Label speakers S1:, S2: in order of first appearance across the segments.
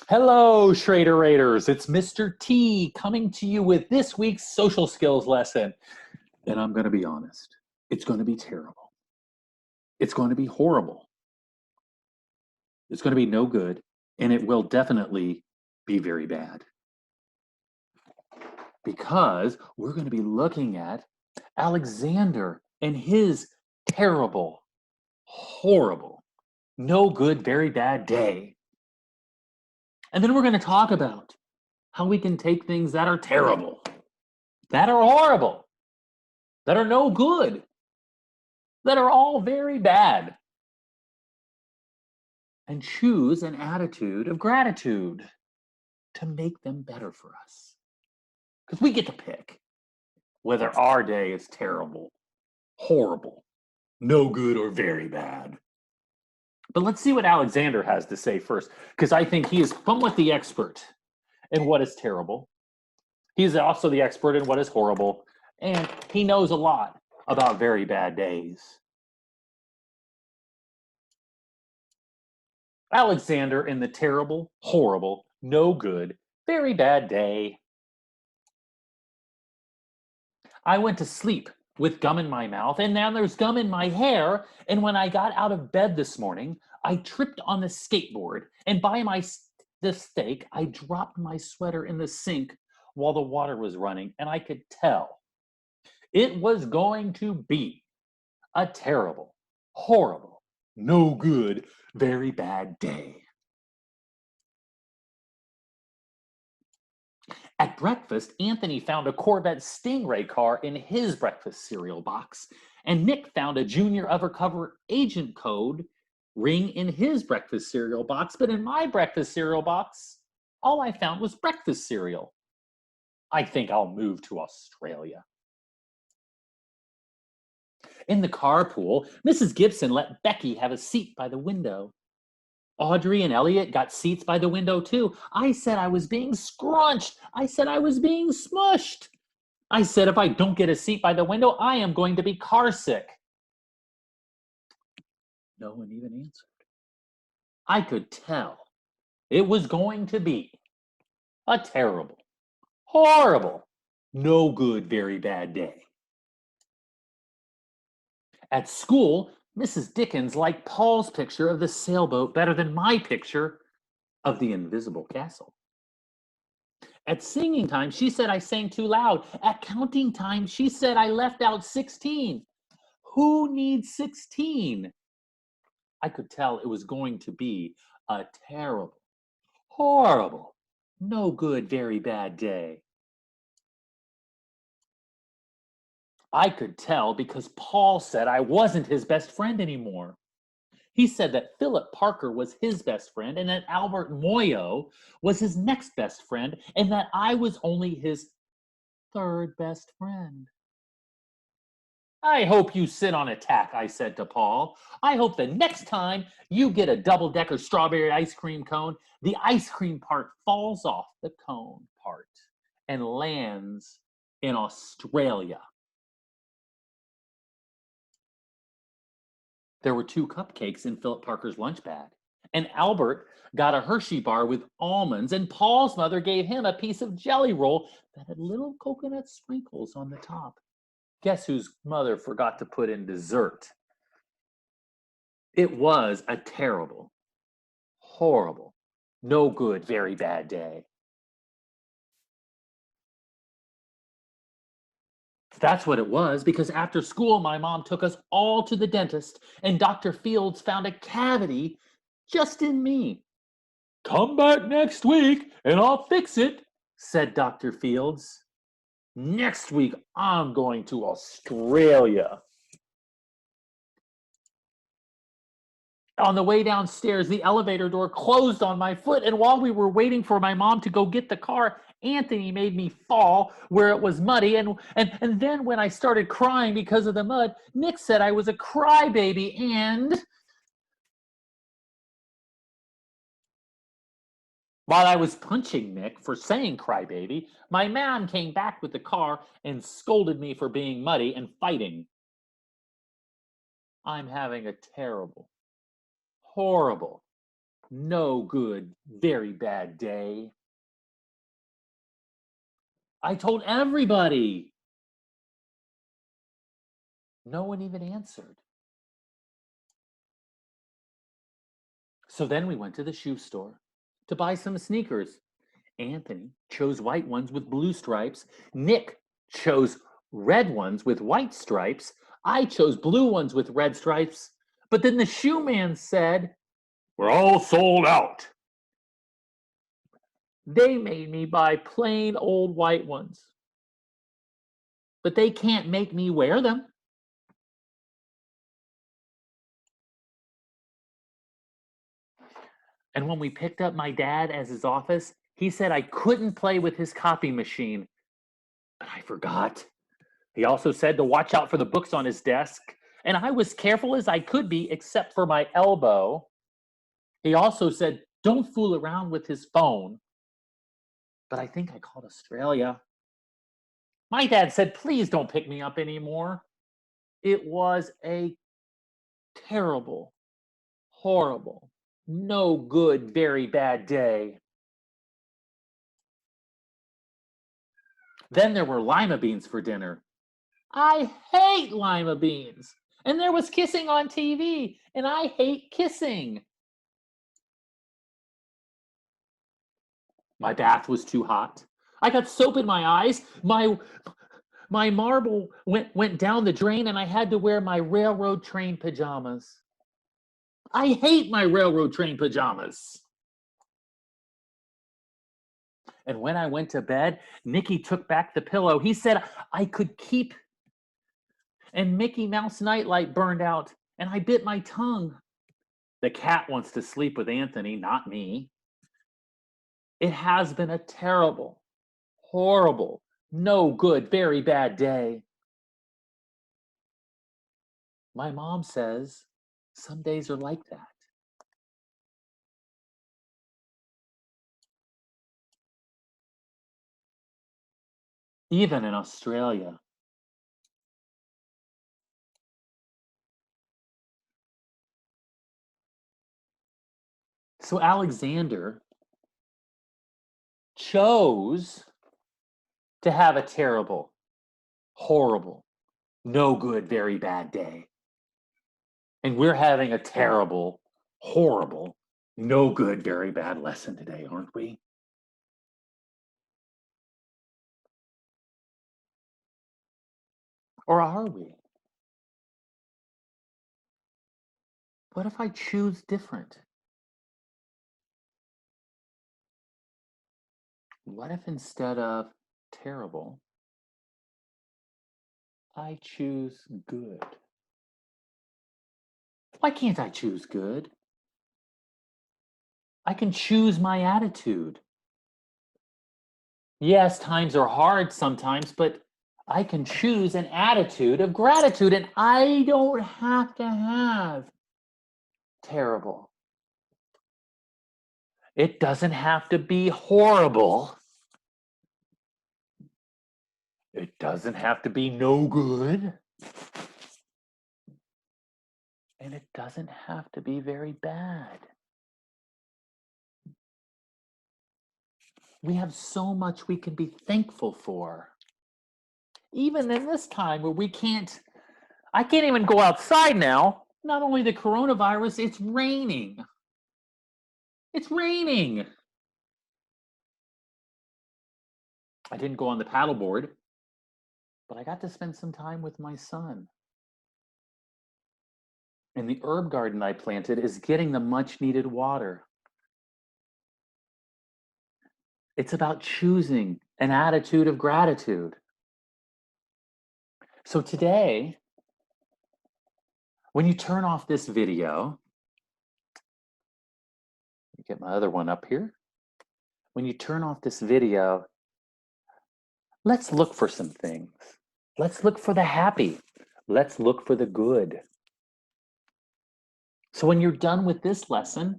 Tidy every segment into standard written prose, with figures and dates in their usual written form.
S1: Hello, Schrader Raiders. It's Mr. T coming to you with this week's social skills lesson. And I'm going to be honest, it's going to be terrible. It's going to be horrible. It's going to be no good, and it will definitely be very bad. Because we're going to be looking at Alexander and his terrible, horrible, no good, very bad day. And then we're going to talk about how we can take things that are terrible, that are horrible, that are no good, that are all very bad, and choose an attitude of gratitude to make them better for us. Because we get to pick whether our day is terrible, horrible, no good, or very bad. But let's see what Alexander has to say first, because I think he is somewhat the expert in what is terrible. He's also the expert in what is horrible, and he knows a lot about very bad days. Alexander in the terrible, horrible, no good, very bad day. I went to sleep with gum in my mouth, and now there's gum in my hair. And when I got out of bed this morning, I tripped on the skateboard, and by my mistake, I dropped my sweater in the sink while the water was running, and I could tell it was going to be a terrible, horrible, no good, very bad day. At breakfast, Anthony found a Corvette Stingray car in his breakfast cereal box, and Nick found a junior undercover agent code ring in his breakfast cereal box, but in my breakfast cereal box, all I found was breakfast cereal. I think I'll move to Australia. In the carpool, Mrs. Gibson let Becky have a seat by the window. Audrey and Elliot got seats by the window too. I said I was being scrunched. I said I was being smushed. I said if I don't get a seat by the window, I am going to be car sick. No one even answered. I could tell it was going to be a terrible, horrible, no good, very bad day. At school, Mrs. Dickens liked Paul's picture of the sailboat better than my picture of the invisible castle. At singing time, she said I sang too loud. At counting time, she said I left out 16. Who needs 16? I could tell it was going to be a terrible, horrible, no good, very bad day. I could tell because Paul said I wasn't his best friend anymore. He said that Philip Parker was his best friend and that Albert Moyo was his next best friend and that I was only his third best friend. I hope you sit on a tack, I said to Paul. I hope the next time you get a double-decker strawberry ice cream cone, the ice cream part falls off the cone part and lands in Australia. There were 2 cupcakes in Philip Parker's lunch bag. And Albert got a Hershey bar with almonds, and Paul's mother gave him a piece of jelly roll that had little coconut sprinkles on the top. Guess whose mother forgot to put in dessert? It was a terrible, horrible, no good, very bad day. That's what it was, because after school, my mom took us all to the dentist, and Dr. Fields found a cavity just in me. Come back next week and I'll fix it, said Dr. Fields. Next week, I'm going to Australia. On the way downstairs, the elevator door closed on my foot, and while we were waiting for my mom to go get the car, Anthony made me fall where it was muddy, and then when I started crying because of the mud, Nick said I was a crybaby, and while I was punching Nick for saying crybaby, my mom came back with the car and scolded me for being muddy and fighting. I'm having a terrible, horrible, No good, very bad day. I told everybody. No one even answered. So then we went to the shoe store to buy some sneakers. Anthony chose white ones with blue stripes. Nick chose red ones with white stripes. I chose blue ones with red stripes. But then the shoe man said, "We're all sold out." They made me buy plain old white ones. But they can't make me wear them. And when we picked up my dad as his office, he said I couldn't play with his copy machine. But I forgot. He also said to watch out for the books on his desk. And I was careful as I could be, except for my elbow. He also said, don't fool around with his phone. But I think I called Australia. My dad said, please don't pick me up anymore. It was a terrible, horrible, no good, very bad day. Then there were lima beans for dinner. I hate lima beans. And there was kissing on TV, and I hate kissing. My bath was too hot. I got soap in my eyes. My marble went down the drain, and I had to wear my railroad train pajamas. I hate my railroad train pajamas. And when I went to bed, Nicky took back the pillow. He said I could keep. And Mickey Mouse nightlight burned out, and I bit my tongue. The cat wants to sleep with Anthony, not me. It has been a terrible, horrible, no good, very bad day. My mom says some days are like that. Even in Australia. So Alexander chose to have a terrible, horrible, no good, very bad day. And we're having a terrible, horrible, no good, very bad lesson today, aren't we? Or are we? What if I choose different? What if instead of terrible, I choose good? Why can't I choose good? I can choose my attitude. Yes, times are hard sometimes, but I can choose an attitude of gratitude, and I don't have to have terrible. It doesn't have to be horrible. It doesn't have to be no good. And it doesn't have to be very bad. We have so much we can be thankful for. Even in this time where I can't even go outside now. Not only the coronavirus, it's raining. It's raining. I didn't go on the paddleboard, but I got to spend some time with my son. And the herb garden I planted is getting the much needed water. It's about choosing an attitude of gratitude. So today, when you turn off this video, get my other one up here. When you turn off this video, let's look for some things. Let's look for the happy. Let's look for the good. So when you're done with this lesson,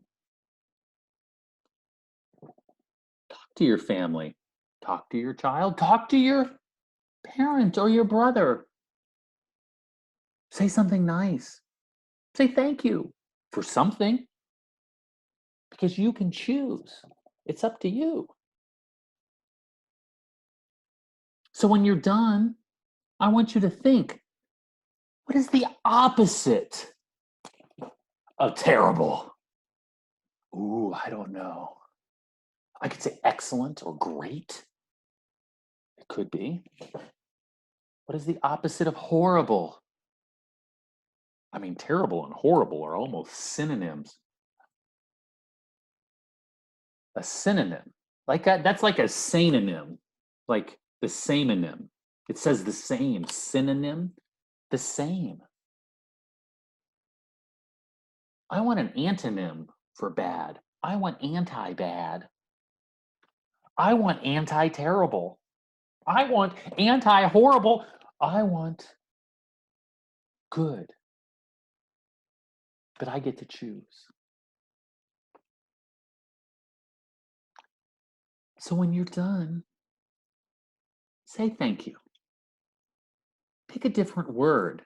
S1: talk to your family, talk to your child, talk to your parent or your brother. Say something nice. Say thank you for something. because you can choose. It's up to you. So when you're done, I want you to think, what is the opposite of terrible? Ooh, I don't know. I could say excellent or great. It could be. What is the opposite of horrible? I mean, terrible and horrible are almost synonyms. A synonym. Like that's like a synonym, like the same-onym. It says the same. Synonym, the same. I want an antonym for bad. I want anti-bad. I want anti-terrible. I want anti-horrible. I want good. But I get to choose. So when you're done, say thank you. Pick a different word.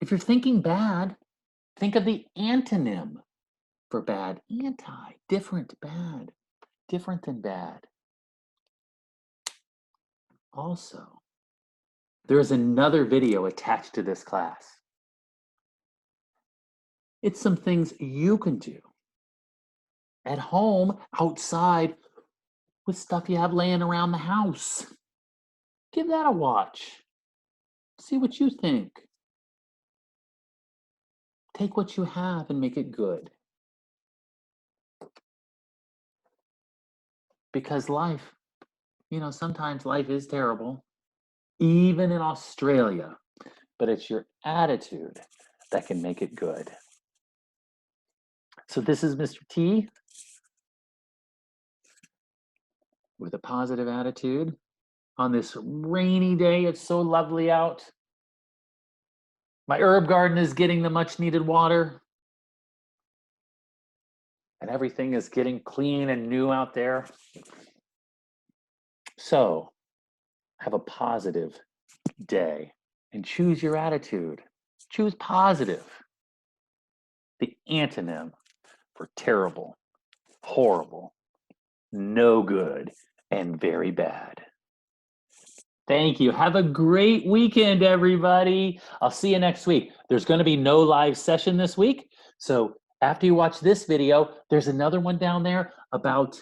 S1: If you're thinking bad, think of the antonym for bad. Anti, different, bad, different than bad. Also, there's another video attached to this class. It's some things you can do at home, outside, with stuff you have laying around the house. Give that a watch. See what you think. Take what you have and make it good. Because life, sometimes life is terrible, even in Australia, but it's your attitude that can make it good. So this is Mr. T with a positive attitude on this rainy day. It's so lovely out. My herb garden is getting the much needed water. And everything is getting clean and new out there. So have a positive day and choose your attitude. Choose positive. The antonym for terrible, horrible, no good, and very bad. Thank you. Have a great weekend, everybody. I'll see you next week. There's going to be no live session this week. So after you watch this video, there's another one down there about,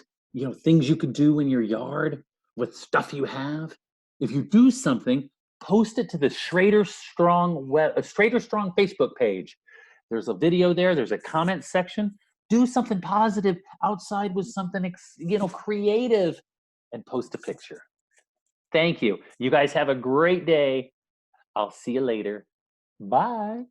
S1: things you can do in your yard with stuff you have. If you do something, post it to the Schrader Strong Facebook page. There's a video there. There's a comment section. Do something positive outside with something, creative, and post a picture. Thank you. You guys have a great day. I'll see you later. Bye.